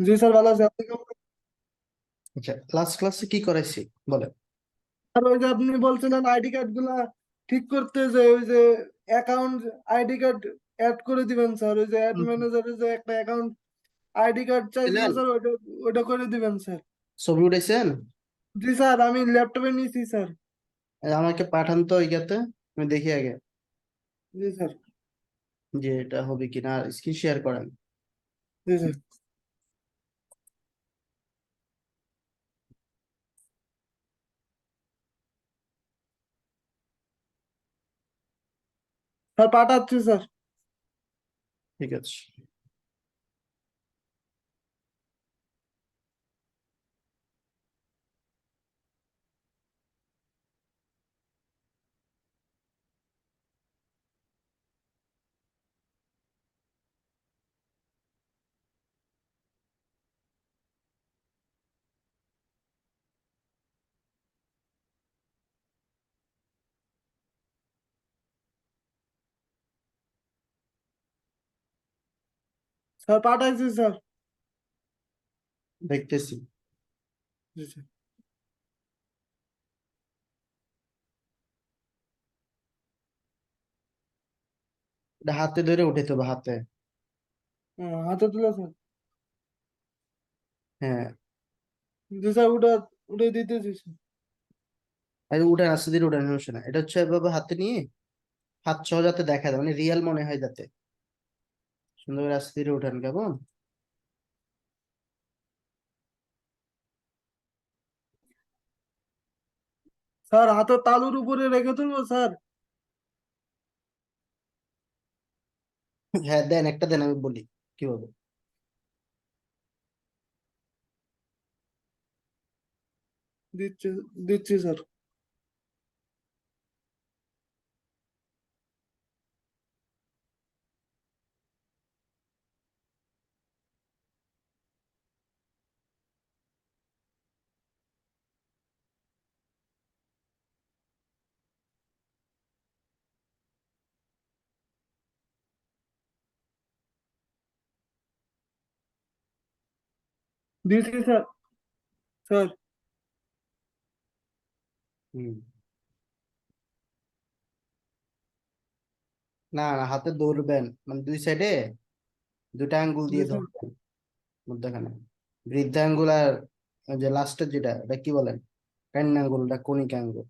জি sir, ভালো আছে। আপনি কেমন আছেন? আচ্ছা, লাস্ট ক্লাসে কি করাইছি বলে? আর ওই যে আপনি বলছিলেন আইডি কার্ড গুলা ঠিক করতে, যে ওই যে অ্যাকাউন্ট আইডি কার্ড অ্যাড করে দিবেন স্যার। ওই যে অ্যাড ম্যানেজারে যে একটা অ্যাকাউন্ট আইডি কার্ড চাইছিল দিলেন? স্যার, ওইটা ওইটা করে দিবেন স্যার। ছবি উঠাইছেন? জি স্যার, আমি ল্যাপটপে নিয়েছি স্যার। আমাকে পাঠান তো ইয়াতে, আমি দেখি আগে জি স্যার। যে এটা হবে কিনা। স্ক্রিন শেয়ার করেন। জি স্যার। স্যার পাঠাচ্ছি স্যার। ঠিক আছে। স্যার পাঠাইছি স্যার। দেখতেছি। জি স্যার। এটা হাতে ধরে উঠাইতে হবে, হাতে। হাতে তুলে স্যার। হ্যাঁ। জি স্যার, ওটা উঠে দিতেছি স্যার। আর উঠেন, আস্তে ধীরে উঠেন, সমস্যা না। এটা হচ্ছে এভাবে হাতে নিয়ে হাত সহ যাতে দেখা যায়, মানে রিয়েল মনে হয় যাতে। সুন্দর করে আস্তে ধীরে উঠেন, কেমন? স্যার হাতের তালুর উপরে রেখে তুলবো স্যার? হ্যাঁ, দেন একটা, দেন আমি বলি কিভাবে। দিচ্ছি, দিচ্ছি স্যার। দিচ্ছি স্যার। স্যার। হুম। না না, হাতে ধরবেন, মানে দুই সাইডে দুটা আঙ্গুল জি দিয়ে স্যার। ধরবেন মধ্যখানে। বৃদ্ধা আঙ্গুল আর ওই যে লাস্টের যেটা, এটা কি বলেন? কান্না আঙ্গুলটা, কনিক আঙ্গুল।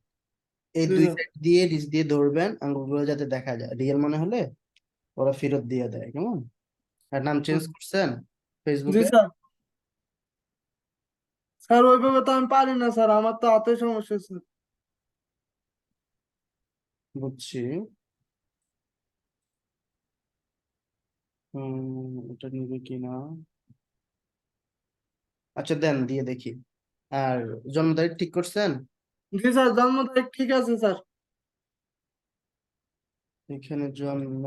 এই জি দুই স্যার। সাইড দিয়ে নিচ দিয়ে ধরবেন, আঙ্গুলগুলো যাতে দেখা যায়। রিয়েল মনে হলে ওরা ফেরত দিয়ে দেয়, কেমন? আর নাম চেঞ্জ করছেন জি ফেসবুকে? স্যার। স্যার ওইভাবে তো আমি পারি না স্যার, আমার তো হাতে সমস্যা স্যার। বুঝছি। এটা নিবে কিনা। আচ্ছা, দেন দিয়ে দেখি। আর জন্ম তারিখ ঠিক করছেন? জি স্যার, জন্ম তারিখ ঠিক আছে স্যার। এখানে জন্ম।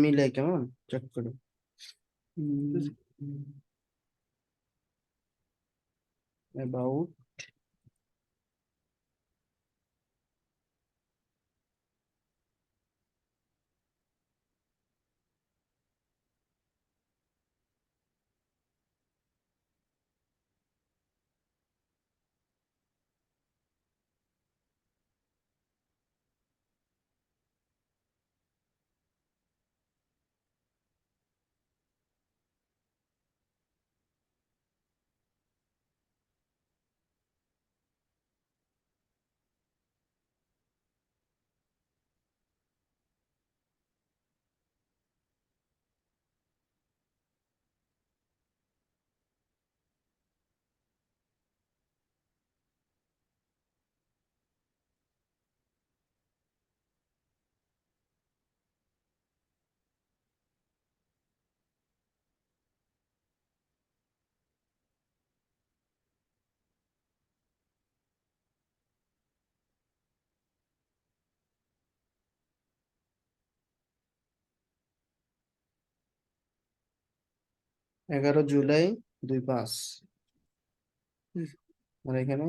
মিলে, কেমন? চেক করি। অ্যাবাউট। 11 জুলাই 25। জি আর এখানে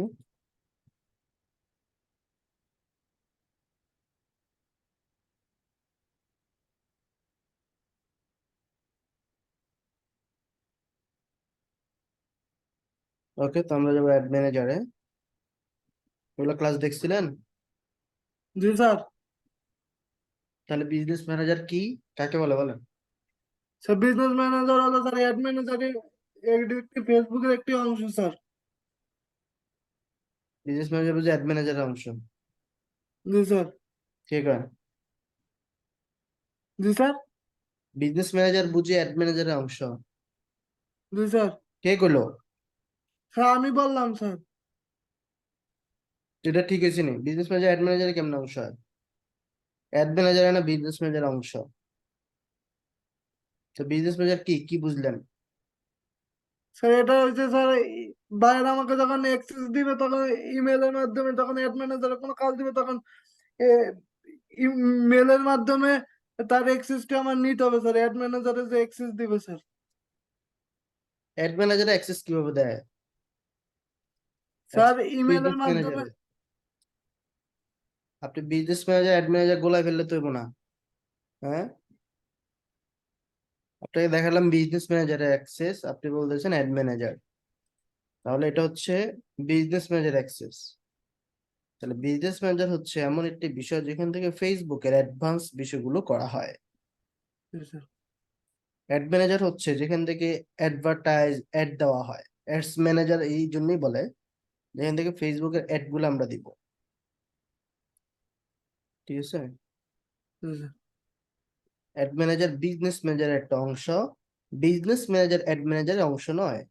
ওকে, তো আমরা যাবো অ্যাড ম্যানেজারে। ওগুলো ক্লাস দেখছিলেন? জি স্যার। তাহলে বিজনেস ম্যানেজার কি, কাকে বলে বলেন? স্যার বিজনেস ম্যানেজার হলো স্যার অ্যাড ম্যানেজারের একটি ফেসবুকের একটি অংশ স্যার। বিজনেস ম্যানেজার বুঝে অ্যাড ম্যানেজারের অংশ? জি স্যার। কে কয়? জি স্যার। বিজনেস ম্যানেজার বুঝে অ্যাড ম্যানেজারের অংশ? জি স্যার। কে কইলো? স্যার আমি বললাম স্যার। এটা ঠিক আছে নি? বিজনেস ম্যানেজার অ্যাড ম্যানেজারের কেমন অংশ হয়? অ্যাড ম্যানেজার না বিজনেস ম্যানেজার অংশ? তো বিজনেস ম্যানেজার কি কি বুঝলেন? স্যার এটা হচ্ছে স্যার বাইরে আমাকে যখন অ্যাক্সেস দিবে তখন ইমেলের মাধ্যমে, যখন অ্যাড ম্যানেজারের কোনো কাজ দিবে তখন ইমেলের মাধ্যমে তার অ্যাক্সেসটা আমার নিতে হবে স্যার, অ্যাড ম্যানেজারের যে অ্যাক্সেস দিবে স্যার। অ্যাড ম্যানেজার অ্যাক্সেস কিভাবে দেয়? স্যার ইমেলের বিজনেস মাধ্যমে। ম্যানেজারে আপনি বিজনেস ম্যানেজার অ্যাড ম্যানেজার গোলায় ফেললে তো হইবো না। হ্যাঁ, আপনাকে দেখালাম বিজনেস ম্যানেজারের অ্যাক্সেস, আপনি বলতেছেন অ্যাড ম্যানেজার। তাহলে এটা হচ্ছে বিজনেস ম্যানেজার অ্যাক্সেস। তাহলে বিজনেস ম্যানেজার হচ্ছে এমন একটি বিষয় যেখান থেকে ফেসবুকের অ্যাডভান্স বিষয়গুলো করা হয়। জি স্যার। অ্যাড ম্যানেজার হচ্ছে যেখান থেকে অ্যাডভার্টাইজ অ্যাড দেওয়া হয়। অ্যাডস ম্যানেজার এই জন্যই বলে যেখান থেকে ফেসবুকের অ্যাড গুলো আমরা দিব। ঠিক আছে? জি স্যার। অ্যাড ম্যানেজার বিজনেস ম্যানেজারের একটা অংশ। বিজনেস ম্যানেজার অ্যাড ম্যানেজারের অংশ নয়।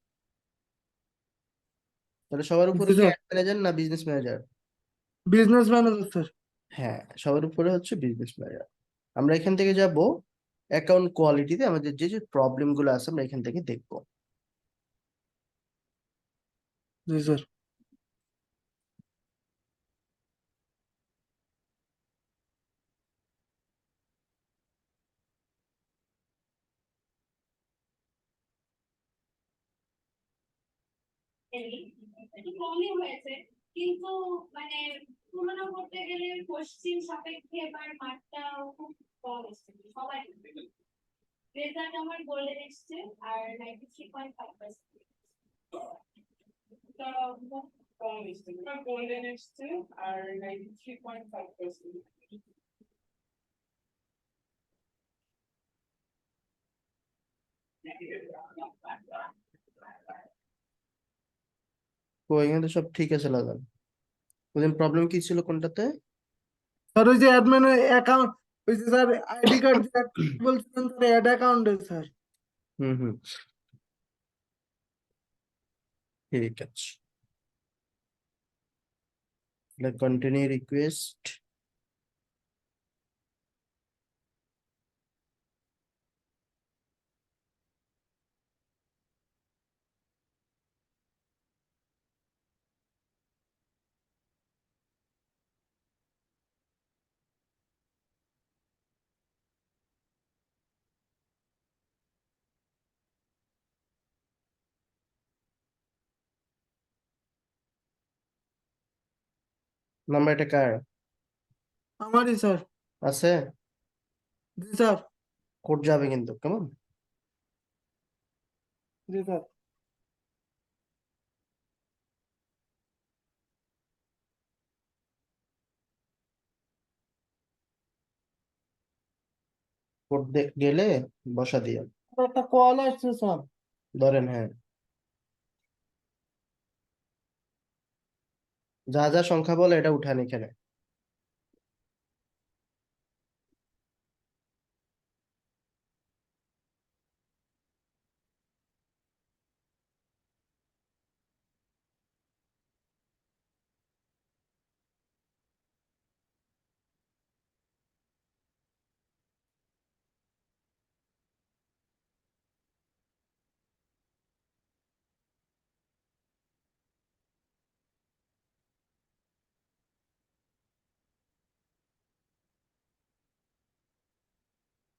তাহলে সবার উপরে জি কি স্যার। অ্যাড ম্যানেজার না business manager? Business manager sir. হ্যাঁ, সবার উপরে হচ্ছে বিজনেস ম্যানেজার। আমরা এখান থেকে যাব অ্যাকাউন্ট কোয়ালিটিতে, আমাদের যে যে প্রবলেম গুলো আছে আমরা এখান থেকে দেখবো। জি স্যার। একটু কমই হয়েছে, কিন্তু মানে তুলনা করতে গেলে পশ্চিম সাপেক্ষে এবার মাঠটা খুব কম এসছে সবাই। রেজাল্ট আমার গোল্ডেন এসছে আর 93.5%। কম এসছে, গোল্ডেন এসছে আর 93.5%। তো এখানে তো সব ঠিক আছে লাগান। ওদের প্রবলেম কি ছিল কোনটাতে? স্যার ওই যে অ্যাডমিন অ্যাকাউন্ট, ওই যে স্যার আইডি কার্ড বলছিলেন স্যার, অ্যাড অ্যাকাউন্টে স্যার। হুম হুম, ঠিক আছে। Continue request. নাম্বার এটা কার আমারই স্যার। আছে? জি স্যার। কোড যাবে কিন্তু, কেমন? জি স্যার। কোড গেলে বসা দিয়ে একটা কল আসছে স্যার। ধরেন। হ্যাঁ, যা যা সংখ্যা বলে এটা উঠান এখানে।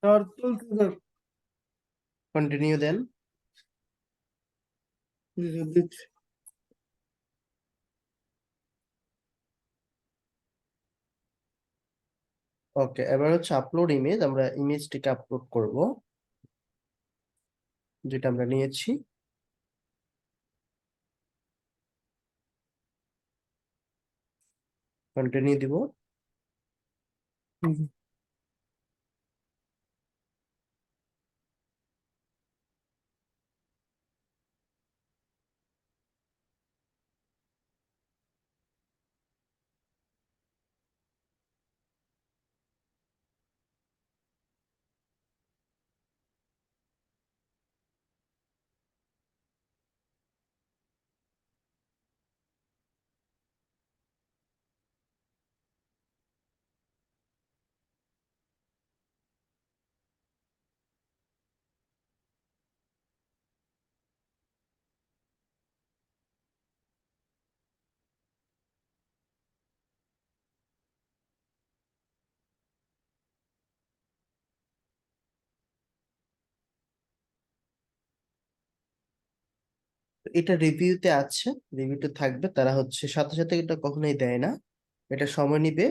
স্যার তুলছি স্যার। কন্টিনিউ দেন। জি স্যার দিচ্ছি। ওকে, এবার হচ্ছে আপলোড ইমেজ। আমরা ইমেজটিকে আপলোড করব যেটা আমরা নিয়েছি। কন্টিনিউ দিব। জি এটা রিভিউতে আছে, রিভিউতে থাকবে। তারা হচ্ছে সাথে সাথে এটা কখনোই দেয় না, এটা সময় নিবে।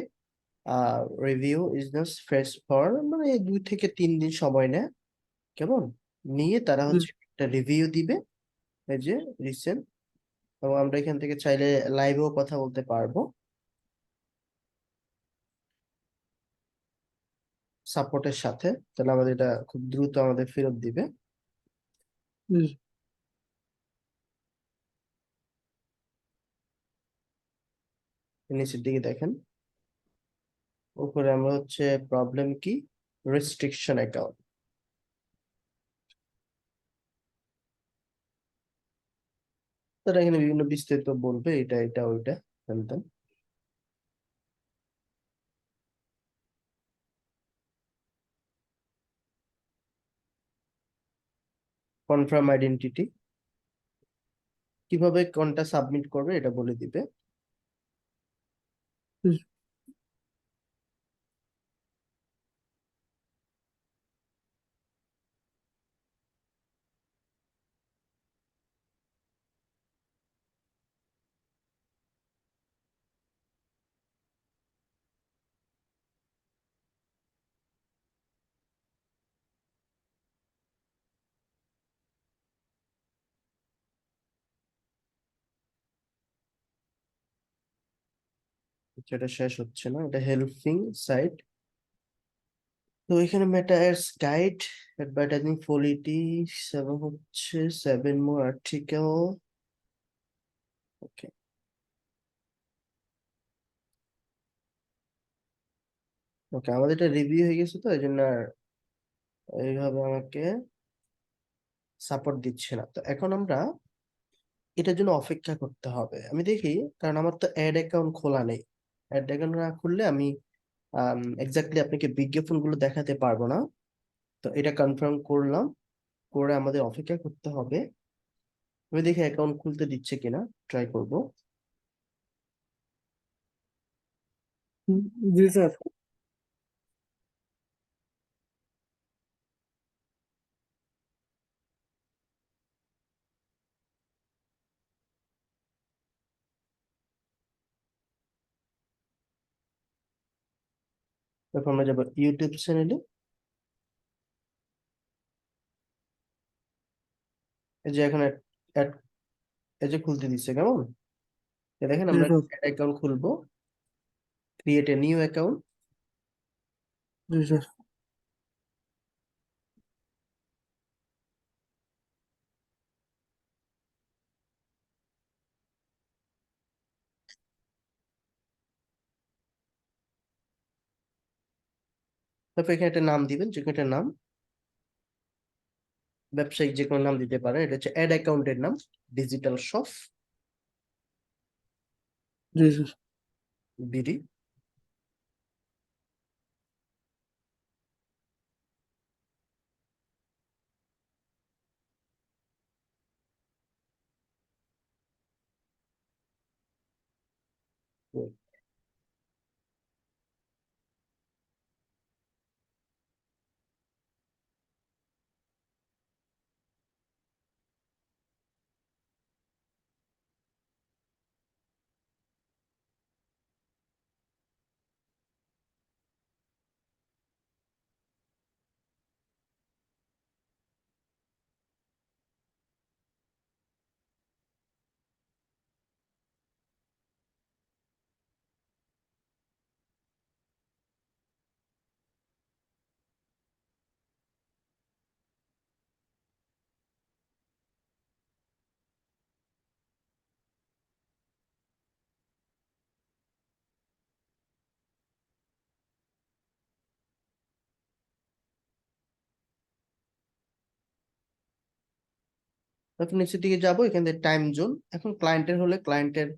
Review is just fresh for, মানে 2 থেকে 3 দিন সময় নেয়। কেমন? নিয়ে তারা জি হচ্ছে একটা রিভিউ দিবে, এই যে রিসেন্ট। এবং আমরা এখান থেকে চাইলে লাইভেও কথা বলতে পারবো সাপোর্টের সাথে। তাহলে আমাদের এটা খুব দ্রুত আমাদের ফেরত দিবে। জি নিচের দিকে দেখেন, উপরে আমরা হচ্ছে প্রবলেম কি, রেস্ট্রিকশন অ্যাকাউন্ট। তারা এখানে বিভিন্ন বিস্তারিত বলবে, এটা এটা ওইটা জানতেন। কনফার্ম আইডেন্টিটি, কিভাবে কোনটা সাবমিট করবে এটা বলে দিবে। জি যেটা শেষ হচ্ছে না, এটা হেল্পিং সাইট। তো এখানে Meta ads guide, advertising politics, এবং হচ্ছে 7 মোর আর্টিকেল। ওকে, ওকে, আমাদের এটা রিভিউ হয়ে গেছে, তো এই জন্য আর এইভাবে আমাকে সাপোর্ট দিচ্ছে না। তো এখন আমরা এটার জন্য অপেক্ষা করতে হবে। আমি দেখি, কারণ আমার তো অ্যাড অ্যাকাউন্ট খোলা নেই। অ্যাড অ্যাকাউন্ট না খুললে আমি এক্স্যাক্টলি আপনাকে বিজ্ঞাপনগুলো দেখাতে পারবো না। তো এটা কনফার্ম করলাম, করে আমাদের অপেক্ষা করতে হবে। আমি দেখি অ্যাকাউন্ট খুলতে দিচ্ছে কিনা, ট্রাই করব। জি স্যার। তারপর আমরা যাবো ইউটিউব চ্যানেলে। এই যে এখানে অ্যাড, এই যে খুলতে দিচ্ছে, কেমন? দেখেন জি আমরা স্যার। অ্যাকাউন্ট খুলবো, create a new account. G sir. তারপর এখানে একটা নাম দিবেন, যে কোনো একটা নাম, ব্যবসায়িক যে কোনো নাম দিতে পারেন। এটা হচ্ছে অ্যাড অ্যাকাউন্টের নাম, ডিজিটাল শপ জি স্যার। বিডি। তারপর নিচের দিকে যাবো, এখান থেকে টাইম জোন। এখন ক্লায়েন্টের হলে ক্লায়েন্টের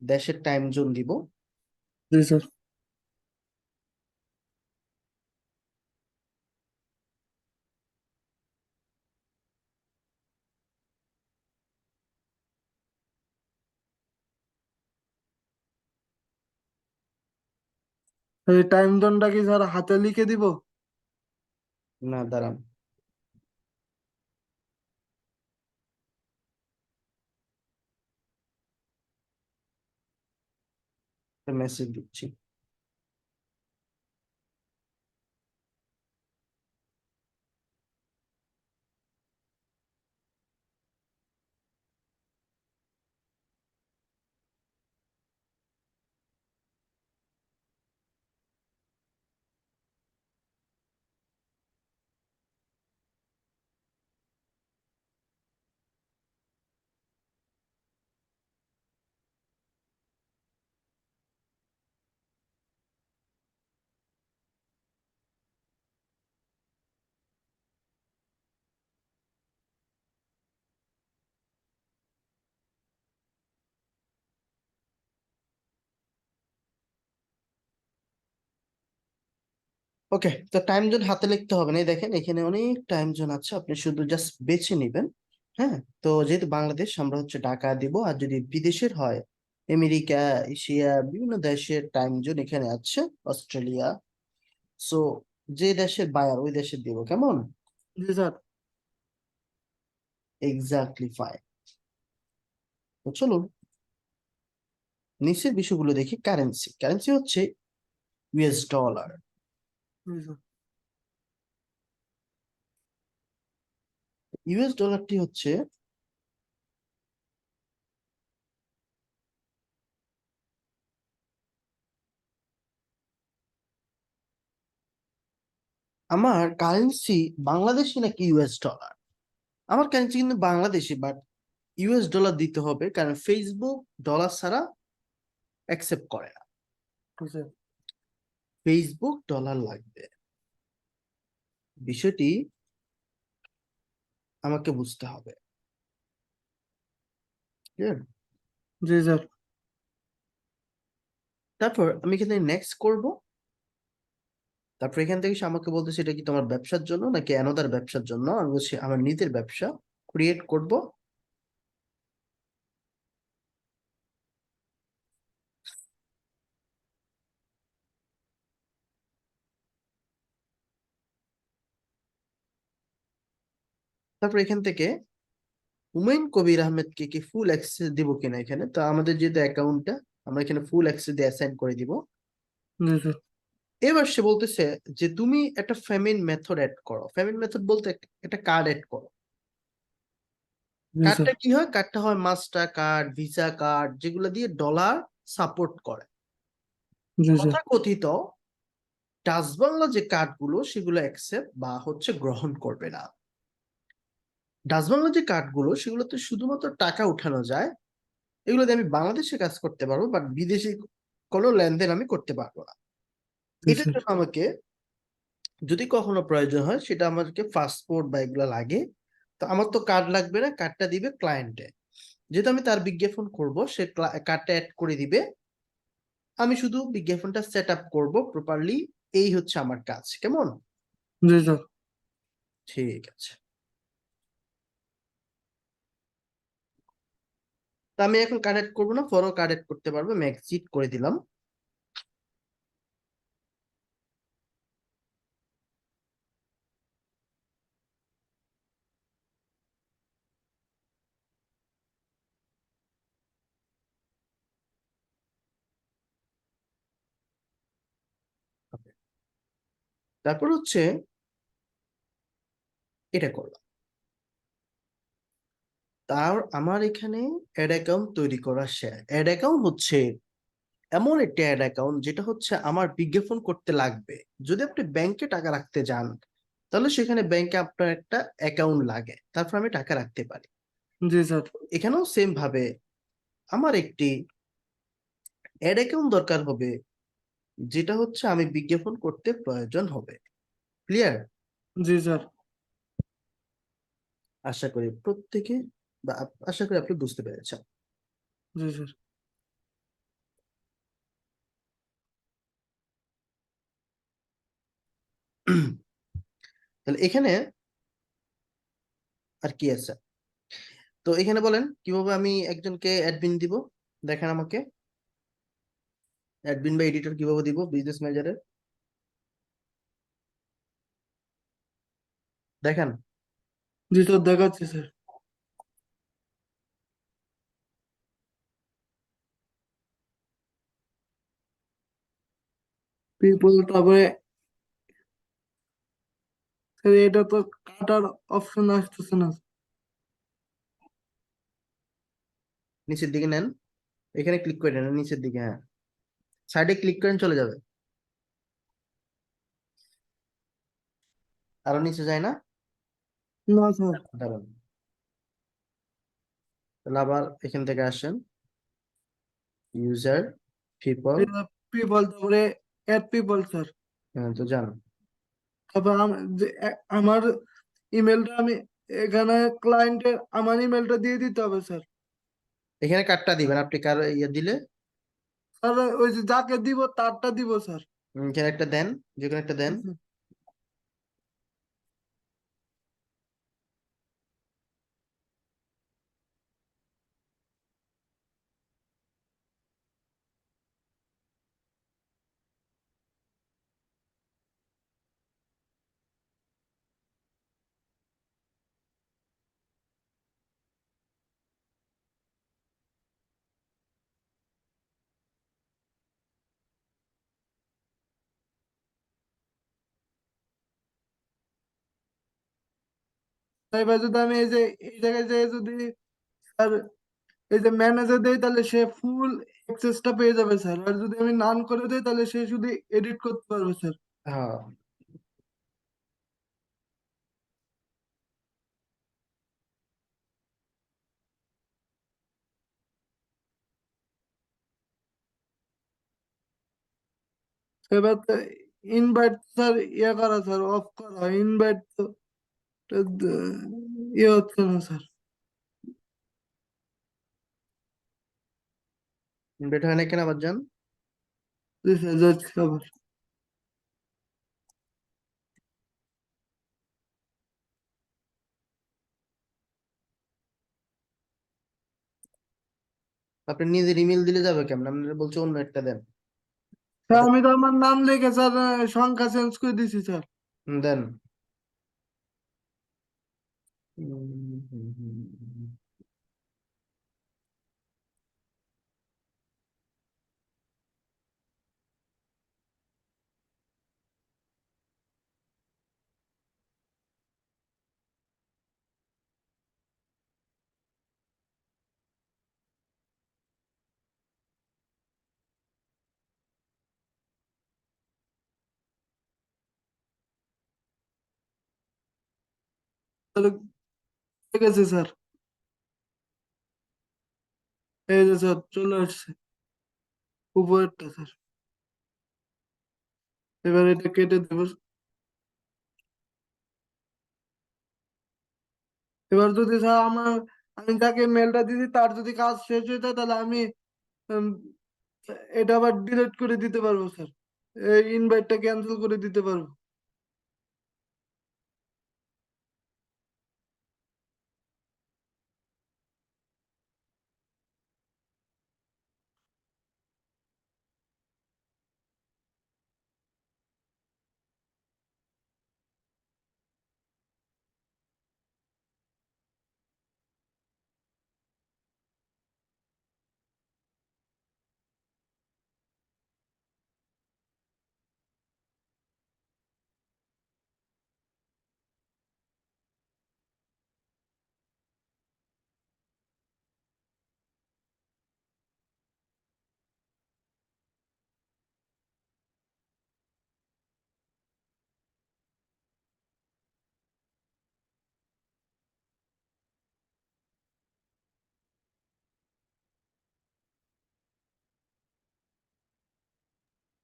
দেশের টাইম জোন দিব। জি স্যার। এই টাইম জোনটা কি স্যার হাতে লিখে দিব? না, দাঁড়ান, মেসেজ দিচ্ছি। ওকে, তো টাইম জোন হাতে লিখতে হবে না, এই দেখেন এখানে অনেক টাইম জোন আছে, আপনি শুধু জাস্ট বেছে নিবেন। হ্যাঁ, তো যেহেতু বাংলাদেশ, আমরা হচ্ছে ঢাকা দিব। আর যদি বিদেশের হয়, আমেরিকা, এশিয়া, বিভিন্ন দেশের টাইম জোন এখানে আছে, অস্ট্রেলিয়া। সো যে দেশের বায়ার ওই দেশের দিব, কেমন? জি স্যার। Exactly fine. তো চলুন নিচের বিষয়গুলো দেখি। কারেন্সি, কারেন্সি হচ্ছে ইউএস ডলার। জি স্যার। ইউএস ডলারটি হচ্ছে আমার কারেন্সি বাংলাদেশি নাকি ইউএস ডলার? আমার কারেন্সি কিন্তু বাংলাদেশি, বাট ইউএস ডলার দিতে হবে, কারণ ফেসবুক ডলার ছাড়া অ্যাকসেপ্ট করে না। জি স্যার। ফেসবুক ডলার লাগবে, বিষয়টি আমাকে বুঝতে হবে। Clear? জি স্যার। তারপর আমি এখানে নেক্সট করব। তারপর এখান থেকে সে আমাকে বলতেছে এটা কি তোমার ব্যবসার জন্য নাকি অ্যানাদার ব্যবসার জন্য। আমি বলছি আমার নিজের ব্যবসা ক্রিয়েট করব। তারপর এখান থেকে হুমায়ুন কবির আহমেদকে কি ফুল অ্যাক্সেস দিব কিনা এখানে। তো আমাদের যেহেতু অ্যাকাউন্টটা, আমরা এখানে ফুল অ্যাক্সেস দিয়ে অ্যাসাইন করে দিব। জি স্যার। এবার সে বলতেছে যে তুমি একটা পেমেন্ট মেথড অ্যাড করো। পেমেন্ট মেথড বলতে একটা কার্ড অ্যাড করো। জি স্যার। কার্ডটা কি হয়? কার্ডটা হয় মাস্টার কার্ড, ভিসা কার্ড, যেগুলো দিয়ে ডলার সাপোর্ট করে। জি স্যার। তথাকথিত টাচ বাংলা যে কার্ডগুলো, সেগুলো অ্যাকসেপ্ট বা হচ্ছে গ্রহণ করবে না। ডাচ বাংলা যে কার্ডগুলো, সেগুলোতে শুধুমাত্র টাকা উঠানো যায়। এগুলো দিয়ে আমি বাংলাদেশে কাজ করতে পারবো, বাট বিদেশি কোনো লেনদেন আমি করতে পারবো না। জি এটার স্যার। জন্য আমাকে যদি কখনো প্রয়োজন হয়, সেটা আমাকে পাসপোর্ট বা এগুলো লাগে। তো আমার তো কার্ড লাগবে না, কার্ডটা দিবে ক্লায়েন্টে। যেহেতু আমি তার বিজ্ঞাপন করব, সে কার্ডটা অ্যাড করে দিবে। আমি শুধু বিজ্ঞাপনটা সেট আপ করবো প্রপারলি। এই হচ্ছে আমার কাজ, কেমন? জি স্যার। ঠিক আছে। তো আমি এখন কার্ড অ্যাড করবো না, পরেও কার্ড অ্যাড করতে পারবো। আমি এক্সিট করে দিলাম। তারপর হচ্ছে এটা করলাম। তার আমার এখানে অ্যাড অ্যাকাউন্ট তৈরি করা শেয়ার। অ্যাড অ্যাকাউন্ট হচ্ছে এমন একটা অ্যাড অ্যাকাউন্ট যেটা হচ্ছে আমার বিজ্ঞাপন করতে লাগবে। যদি আপনি ব্যাংকে টাকা রাখতে যান, তাহলে সেখানে ব্যাংকে আপনার একটা অ্যাকাউন্ট লাগে, তারপর আমি টাকা রাখতে পারি। জি স্যার। এখানেও সেম ভাবে আমার একটি অ্যাড অ্যাকাউন্ট দরকার হবে, যেটা হচ্ছে আমি বিজ্ঞাপন করতে প্রয়োজন হবে। ক্লিয়ার? জি স্যার। আশা করি প্রত্যেকে বা আশা করি আপনি বুঝতে পেরেছেন। জি স্যার। তাহলে এখানে আর কি আছে? তো এখানে বলেন কিভাবে আমি একজনকে অ্যাডমিন দিব, দেখেন আমাকে অ্যাডমিন বা এডিটর কিভাবে দিব বিজনেস ম্যানেজারে, দেখেন। জি স্যার, দেখাচ্ছি স্যার। পিপল, তারপরে স্যার এটা তো কাটার অপশন আসতেছে না। নিচের দিকে নেন, এখানে ক্লিক করে নেন নিচের দিকে, হ্যাঁ সাইডে ক্লিক করেন চলে যাবে, আরো নিচে যায় না? না স্যার। দাঁড়ান, তাহলে আবার এখান থেকে আসেন, ইউজার, পিপল, এটা পিপল, তারপরে অ্যাড পিপল স্যার। হ্যাঁ তো যান। তারপর আমার ইমেলটা আমি এখানে ক্লায়েন্টের আমার ইমেলটা দিয়ে দিতে হবে স্যার। এখানে কার্ডটা দিবেন, আপনি কার ইয়ে দিলে স্যার ওই যে যাকে দিব তারটা দিব স্যার। এখানে একটা দেন, যে কোনো একটা দেন। এবার যদি আমি এই জায়গায় যে যদি স্যার এই যে ম্যানেজার দেই তাহলে সে ফুল অ্যাক্সেসটা পেয়ে যাবে স্যার, আর যদি আমি নান করে দেই তাহলে সে শুধু এডিট করতে পারবে স্যার। হ্যাঁ এবার তো ইনভাইট স্যার ইয়ে করা স্যার, অফ করা ইনভাইট তো তো ইয়ে হচ্ছে না স্যার। বেটা হয় না, কেন আবার যান। জি স্যার, যাচ্ছি আবার। আপনি নিজের ইমেল দিলে যাবে কেমন, আপনার বলছে অন্য একটা দেন। স্যার আমি তো আমার নাম লিখে স্যার সংখ্যা চেঞ্জ করে দিছি স্যার। দেন। তাহলে ঠিক আছে স্যার, এই যে স্যার চলে আসছে উপরেরটা স্যার। এবার এটা কেটে দেবো। এবার যদি স্যার আমি যাকে মেলটা দিছি তার যদি কাজ শেষ হয়ে যায় তাহলে আমি উম, এটা আবার ডিলিট করে দিতে পারবো স্যার, এই ইনভাইটটা ক্যান্সেল করে দিতে পারবো।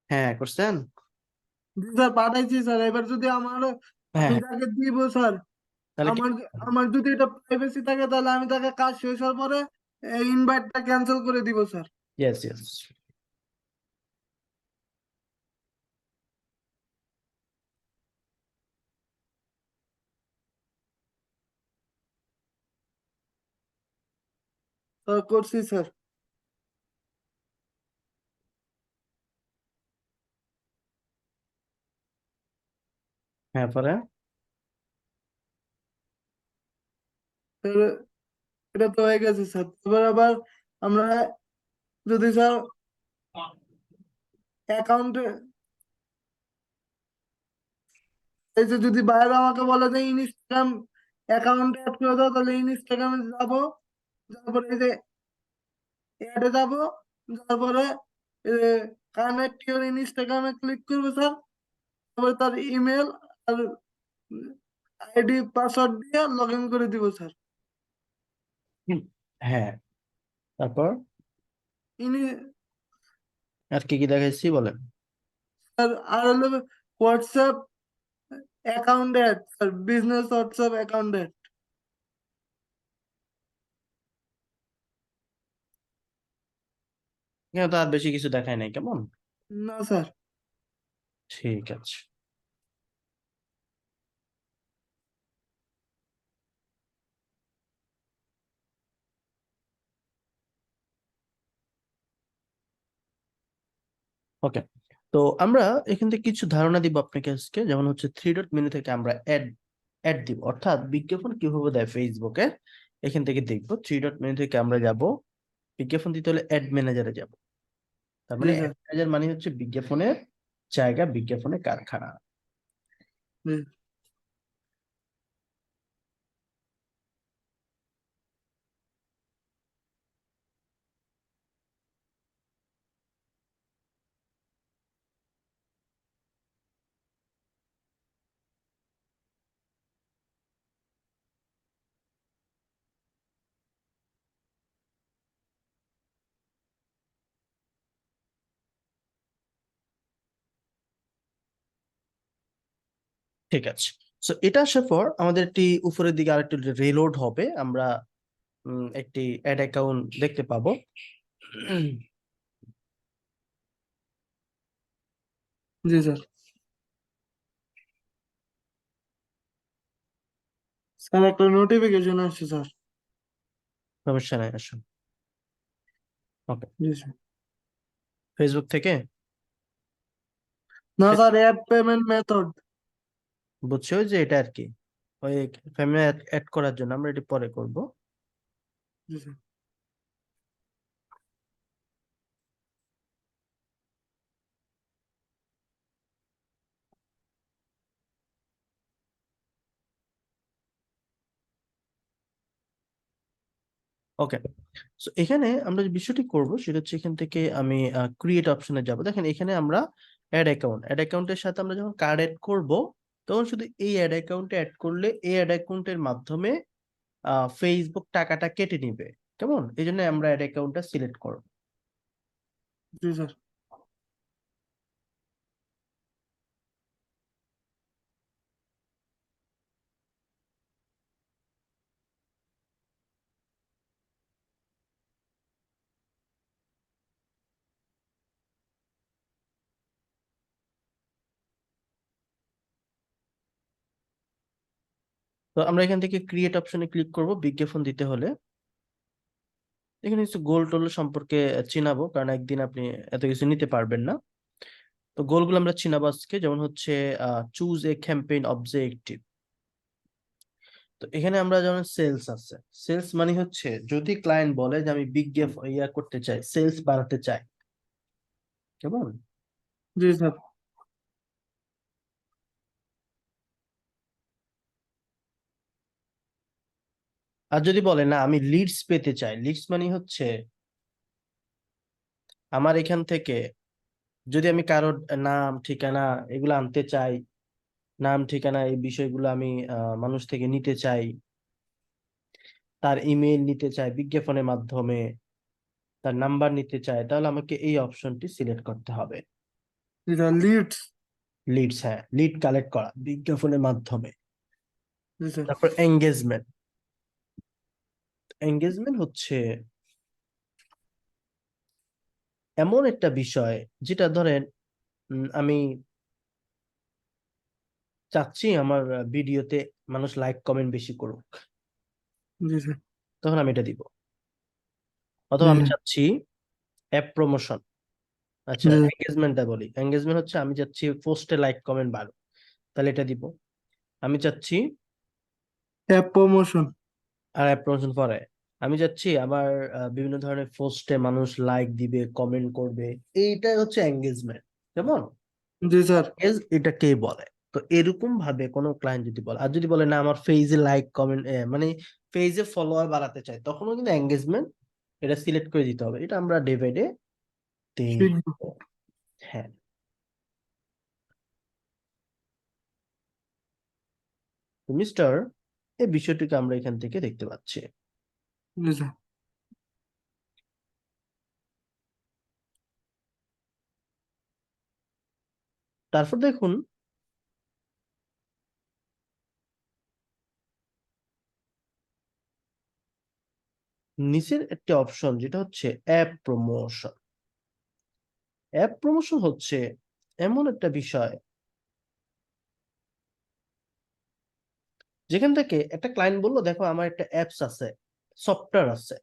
হ্যাঁ করছেন। জি স্যার, পাঠাইছি স্যার। এবার যদি আমি হ্যাঁ যাকে দিব স্যার তাহলে আমার আমার যদি এটা প্রাইভেসি থাকে তাহলে আমি তাকে কাজ শেষ হওয়ার পরে এই ইনভাইটটা ক্যান্সেল করে দিব স্যার। Yes yes. করছি স্যার। হ্যাঁ, পরে স্যার, এটা তো হয়ে গেছে স্যার। এবার আবার আমরা যদি স্যার অ্যাকাউন্টে এই যে যদি বাইরে আমাকে বলে যে ইনস্টাগ্রাম অ্যাকাউন্টে অ্যাড করে দাও, তাহলে ইনস্টাগ্রামে যাবো, তারপরে এই যে অ্যাডে যাবো, তারপরে কানেক্ট ইউর ইনস্টাগ্রামে ক্লিক করবো স্যার। তারপরে তার ইমেল আর আইডি পাসওয়ার্ড দিয়ে লগ ইন করে দিব স্যার। হ্যাঁ, তারপর ইনি আর কি কি দেখাইছি বলেন। স্যার আর হলো WhatsApp account add sir, business WhatsApp account add. এখানে তো আর বেশি কিছু দেখায় নাই, কেমন? না স্যার। ঠিক আছে। ওকে, তো আমরা এখান থেকে কিছু ধারণা দিব আপনাকে আজকে, যেমন হচ্ছে থ্রি ডট মেনু থেকে আমরা অ্যাড অ্যাড দিব, অর্থাৎ বিজ্ঞাপন কিভাবে দেয় ফেসবুকে। এখান থেকে দেখবো থ্রি ডট মেনু থেকে আমরা যাব, বিজ্ঞাপন দিতে হলে অ্যাড ম্যানেজারে যাব। তার জি মানে স্যার। অ্যাড ম্যানেজার মানে হচ্ছে বিজ্ঞাপনের জায়গা, বিজ্ঞাপনের কারখানা। জি ঠিক আছে, সো এটা আসার পর আমাদের একটি উপরের দিকে আরেকটু রিলোড হবে, আমরা একটি অ্যাড অ্যাকাউন্ট দেখতে পাবো। জি স্যার। স্যার একটা নোটিফিকেশন আসছে স্যার। সমস্যা নাই, আসুন। ওকে, জি স্যার। ফেসবুক থেকে না স্যার, অ্যাড পেমেন্ট মেথড। বুঝছো ওই যে এটা আর কি, ওই ফ্যামিলি অ্যাড করার জন্য আমরা এটি পরে করব। জি স্যার। ওকে, সো এখানে আমরা যে বিষয়টি করব সেটা হচ্ছে, এখান থেকে আমি ক্রিয়েট অপশনে যাব। দেখেন এখানে আমরা অ্যাড অ্যাকাউন্টের সাথে আমরা যখন কার্ড অ্যাড করব, তখন শুধু এই অ্যাড অ্যাকাউন্টে অ্যাড করলে এই অ্যাড অ্যাকাউন্টের মাধ্যমে ফেসবুক টাকাটা কেটে নিবে, কেমন? এই জন্য আমরা অ্যাড অ্যাকাউন্টটা সিলেক্ট করব। জি স্যার। তো আমরা এখান থেকে ক্রিয়েট অপশনে ক্লিক করব বিজ্ঞাপন দিতে হলে। এখানে কিছু গোল টোল সম্পর্কে চিনাবো, কারণ একদিন আপনি এত কিছু নিতে পারবেন না। তো গোলগুলো আমরা চিনাবো আজকে, যেমন হচ্ছে চুজ এ ক্যাম্পেইন অবজেক্টিভ। তো এখানে আমরা যেমন সেলস আছে, সেলস মানে হচ্ছে যদি ক্লায়েন্ট বলে যে আমি বিজ্ঞাপন করতে চাই, সেলস বাড়াতে চাই, কেমন? জি স্যার। আর যদি বলে না আমি লিডস পেতে চাই, লিডস মানে হচ্ছে আমার এখান থেকে যদি আমি কারোর নাম ঠিকানা এগুলো আনতে চাই, নাম ঠিকানা এই বিষয়গুলো আমি মানুষ থেকে নিতে চাই, তার ইমেল নিতে চাই বিজ্ঞাপনের মাধ্যমে, তার নাম্বার নিতে চাই, তাহলে আমাকে এই অপশনটি সিলেক্ট করতে হবে। জি স্যার, লিডস। লিডস, হ্যাঁ, লিড কালেক্ট করা বিজ্ঞাপনের মাধ্যমে। জি স্যার। তারপর এঙ্গেজমেন্ট। এঙ্গেজমেন্ট হচ্ছে এমন একটা বিষয় যেটা ধরেন আমি চাচ্ছি আমার ভিডিওতে মানুষ লাইক কমেন্ট বেশি করুক, জি স্যার। তখন আমি এটা দিব। জি অথবা আমি স্যার। চাচ্ছি অ্যাপ প্রমোশন। আচ্ছা, জি। এঙ্গেজমেন্টটা বলি। এঙ্গেজমেন্ট হচ্ছে আমি চাচ্ছি পোস্টে লাইক কমেন্ট বাড়ুক, তাহলে এটা দিব। আমি চাচ্ছি, অ্যাপ প্রমোশন। আর অ্যাপ প্রমোশন পরে, আমি চাচ্ছি আমার বিভিন্ন ধরনের পোস্টে মানুষ লাইক দিবে, কমেন্ট করবে, এইটাই হচ্ছে এঙ্গেজমেন্ট। কেমন? জি স্যার। এটা কে বলে? তো এরকম ভাবে কোনো ক্লায়েন্ট যদি বলে, আর যদি বলে না আমার পেজে লাইক কমেন্ট মানে পেজে ফলোয়ার বাড়াতে চাই, তখনও কিন্তু এঙ্গেজমেন্ট এটা সিলেক্ট করে দিতে হবে। এটা আমরা ডে বাই ডে শিখবো। দেখবো। হ্যাঁ, তো মিস্টার, এই বিষয়টিকে আমরা এখান থেকে দেখতে পাচ্ছি। জি স্যার। তারপর দেখুন নিচের একটি অপশন যেটা হচ্ছে অ্যাপ প্রমোশন। অ্যাপ প্রমোশন হচ্ছে এমন একটা বিষয় যেখান থেকে একটা ক্লায়েন্ট বললো দেখো আমার একটা অ্যাপস আছে, সফটওয়্যার আছে,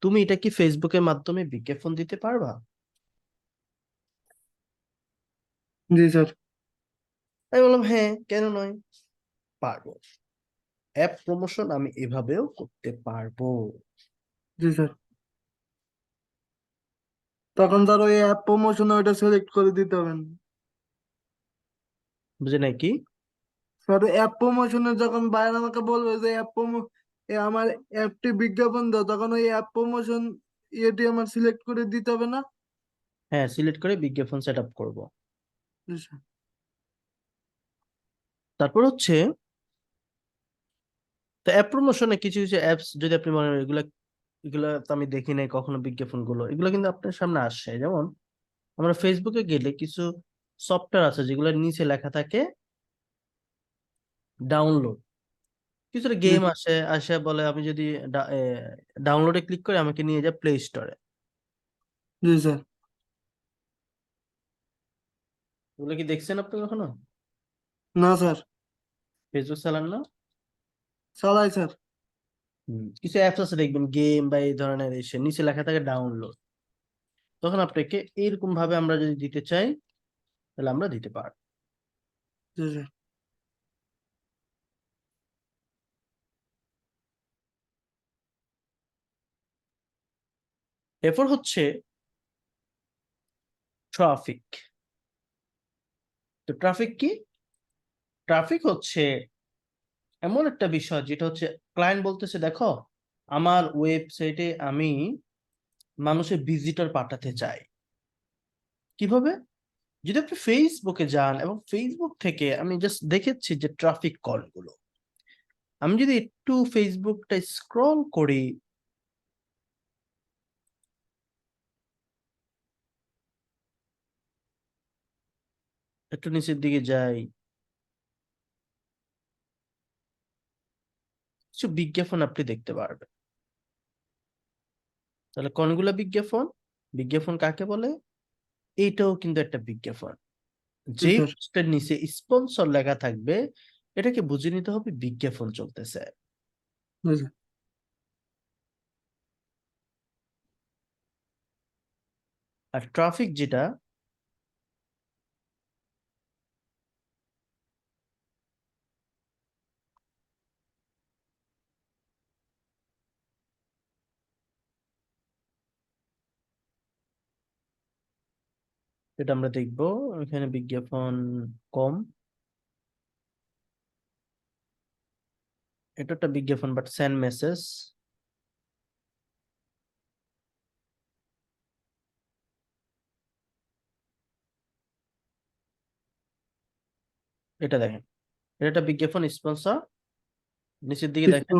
তুমি এটা কি ফেসবুকের মাধ্যমে বিজ্ঞাপন দিতে পারবা? জি স্যার। আমি বললাম হ্যাঁ, কেন নয়, পারবো। অ্যাপ প্রমোশন আমি এভাবেও করতে পারবো। জি স্যার। তখন স্যার ওই অ্যাপ প্রমোশন ওইটা সিলেক্ট করে দিতে হবে। বুঝে নাই কি? স্যার অ্যাপ প্রমোশনের যখন বাইরে আমাকে বলবে যে আমার অ্যাপটি বিজ্ঞাপন দাও, তখন ওই অ্যাপ প্রমোশন ইয়েটি আমার সিলেক্ট করে দিতে হবে না? হ্যাঁ, সিলেক্ট করে বিজ্ঞাপন সেট আপ করবো। জি স্যার। তারপর হচ্ছে, তো অ্যাপ প্রমোশনে কিছু কিছু অ্যাপস যদি আপনি মনে করেন এগুলা এগুলা তো আমি দেখি নাই কখনো বিজ্ঞাপন গুলো, এগুলো কিন্তু আপনার সামনে আসে। যেমন আমরা ফেসবুকে গেলে কিছু সফটওয়্যার আছে যেগুলোর নিচে লেখা থাকে ডাউনলোড। কিছুটা জি গেম আসে, আসে বলে আমি যদি ডাউনলোডে ক্লিক করি আমাকে নিয়ে যায় প্লে স্টোরে। জি স্যার। ওগুলো কি দেখছেন আপনি কখনো? না স্যার। ফেসবুক চালান না? চালাই স্যার। কিছু অ্যাপস আছে দেখবেন গেম বা এই ধরনের, এসে নিচে লেখা থাকে ডাউনলোড। তখন আপনাকে এরকম ভাবে আমরা যদি দিতে চাই তাহলে আমরা দিতে পারি। জি স্যার। এরপর হচ্ছে ট্রাফিক। তো ট্রাফিক কি? ট্রাফিক হচ্ছে এমন একটা বিষয় যেটা হচ্ছে ক্লায়েন্ট বলতেছে দেখো আমার ওয়েবসাইটে আমি মানুষের ভিজিটর পাঠাতে চাই। কিভাবে? যদি আপনি ফেসবুকে যান এবং ফেসবুক থেকে আমি জাস্ট দেখেছি যে ট্রাফিক কল গুলো, আমি যদি একটু ফেসবুকটা স্ক্রল করি, একটু নিচের দিকে যাই, কিছু বিজ্ঞাপন আপনি দেখতে পারবেন। তাহলে কোনগুলা বিজ্ঞাপন? বিজ্ঞাপন কাকে বলে? এইটাও কিন্তু একটা বিজ্ঞাপন। জি যে স্যার। পোস্টের নিচে স্পন্সর লেখা থাকবে এটাকে বুঝে নিতে হবে বিজ্ঞাপন চলতেছে। জি স্যার। আর ট্রাফিক যেটা, এটা আমরা দেখবো এখানে বিজ্ঞাপন কম। এটা একটা বিজ্ঞাপন বাট সেন্ড মেসেজ। এটা দেখেন, এটা একটা বিজ্ঞাপন স্পন্সর। নিচের দিকে দেখেন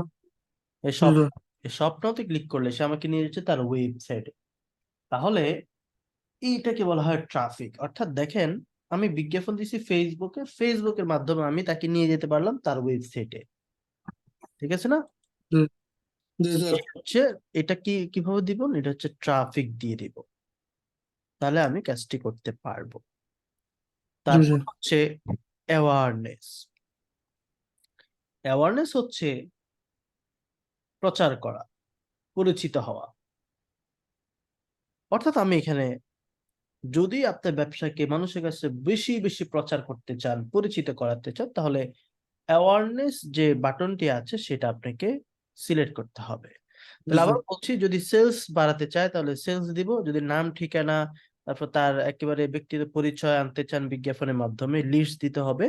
এই জি সব, স্যার। এই স্বপ্নতে ক্লিক করলে সে আমাকে নিয়ে যাচ্ছে তার ওয়েবসাইটে। তাহলে এইটাকে বলা হয় ট্রাফিক। অর্থাৎ দেখেন আমি বিজ্ঞাপন দিছি ফেসবুকে, ফেসবুকের মাধ্যমে আমি তাকে নিয়ে যেতে পারলাম তার ওয়েবসাইটে। ঠিক আছে না? জি স্যার। এটা হচ্ছে, এটা কিভাবে দিব, এটা হচ্ছে ট্রাফিক দিয়ে দিব, তাহলে আমি কাজটি করতে পারবো। জি তারপর স্যার। হচ্ছে অ্যাওয়ারনেস। অ্যাওয়ারনেস হচ্ছে প্রচার করা, পরিচিত হওয়া। অর্থাৎ আমি এখানে যদি আপনার ব্যবসাকে মানুষের কাছে বেশি বেশি প্রচার করতে চান, পরিচিত করাতে চান, তাহলে অ্যাওয়ারনেস যে বাটনটি আছে সেটা আপনাকে সিলেক্ট করতে হবে। জি তাহলে আবার স্যার। বলছি, যদি সেলস বাড়াতে চায় তাহলে সেলস দিব, যদি নাম ঠিকানা তারপর তার একেবারে ব্যক্তিগত পরিচয় আনতে চান বিজ্ঞাপনের মাধ্যমে, লিস্ট দিতে হবে।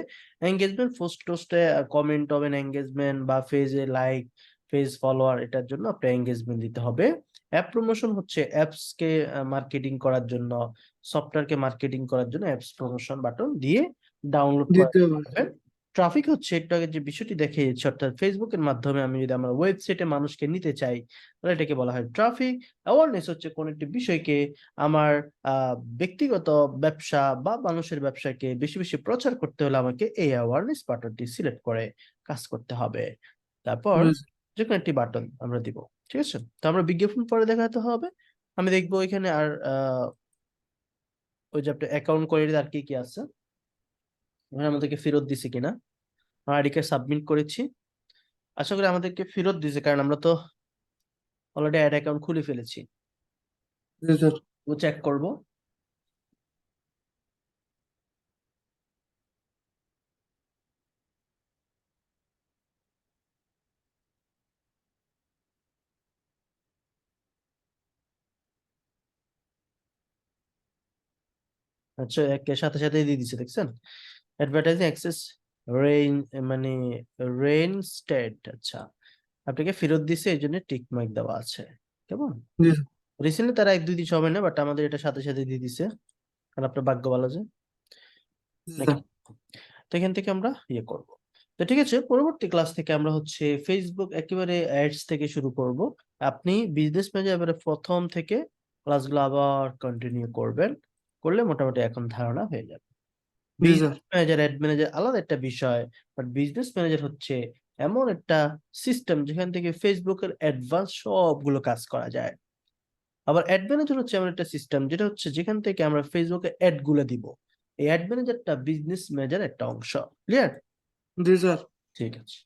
এঙ্গেজমেন্ট, পোস্ট টোস্টে কমেন্ট হবেন, এঙ্গেজমেন্ট বা পেজে লাইক, পেজ ফলোয়ার, এটার জন্য আপনার এঙ্গেজমেন্ট দিতে হবে। অ্যাপ প্রমোশন হচ্ছে অ্যাপস কে মার্কেটিং করার জন্য, সফটওয়্যারকে মার্কেটিং করার জন্য অ্যাপস প্রমোশন বাটন দিয়ে ডাউনলোড করে দিতে হবে। পারবেন। ট্রাফিক হচ্ছে একটু আগে যে বিষয়টি দেখিয়েছি, অর্থাৎ ফেসবুকের মাধ্যমে আমি যদি আমার ওয়েবসাইটে মানুষকে নিতে চাই তাহলে এটাকে বলা হয় ট্রাফিক। অ্যাওয়ারনেস হচ্ছে কোন একটি বিষয়কে আমার ব্যক্তিগত ব্যবসা বা মানুষের ব্যবসাকে বেশি বেশি প্রচার করতে হলে আমাকে এই অ্যাওয়ারনেস বাটনটি সিলেক্ট করে কাজ করতে হবে। তারপর জি যে কোনো একটি বাটন আমরা দিব। ঠিক আছে, তো আমরা বিজ্ঞাপন পরে দেখাতে হবে। আমি দেখবো এখানে আর ওই যে আপনার অ্যাকাউন্ট কোয়ারি আর কি কি আছে, এখানে আমাদেরকে ফেরত দিছে কিনা। আইডি কার্ড সাবমিট করেছি, আশা করি আমাদেরকে ফেরত দিছে, কারণ আমরা তো অলরেডি অ্যাড অ্যাকাউন্ট খুলে ফেলেছি। জি স্যার। ও চেক করব। আচ্ছা, একে সাথে সাথে দিয়ে দিচ্ছে, দেখছেন? অ্যাডভার্টাইজিং অ্যাক্সেস রেইন, মানে রেইন স্টেট। আচ্ছা, আপনাকে ফেরত দিছে, এই জন্য টিক মার্ক দেওয়া আছে। কেমন? জি রিসেন্টলি তারা 1-2 দিন সময় নেয়, বাট আমাদের এটা সাথে সাথে দিয়ে দিছে, কারণ আপনার ভাগ্য ভালো যে নাকি। স্যার। তো এখান থেকে আমরা ইয়ে করব। তো ঠিক আছে, পরবর্তী ক্লাস থেকে আমরা হচ্ছে ফেসবুক একেবারে অ্যাডস থেকে শুরু করব। আপনি বিজনেস ম্যানেজার এবারে প্রথম থেকে ক্লাসগুলো আবার কন্টিনিউ করবেন, করলে মোটামুটি এখন ধারণা হয়ে যাবে। জি sir. Business manager, ad manager আলাদা একটা বিষয়, বাট বিজনেস ম্যানেজার হচ্ছে এমন একটা সিস্টেম যেখান থেকে ফেসবুকের অ্যাডভান্স সবগুলো কাজ করা যায়। আবার অ্যাড ম্যানেজার হচ্ছে এমন একটা সিস্টেম যেটা হচ্ছে যেখান থেকে আমরা ফেসবুকে অ্যাড গুলো দিব। এই অ্যাড ম্যানেজারটা বিজনেস ম্যানেজার একটা অংশ। ক্লিয়ার? জি স্যার। ঠিক আছে।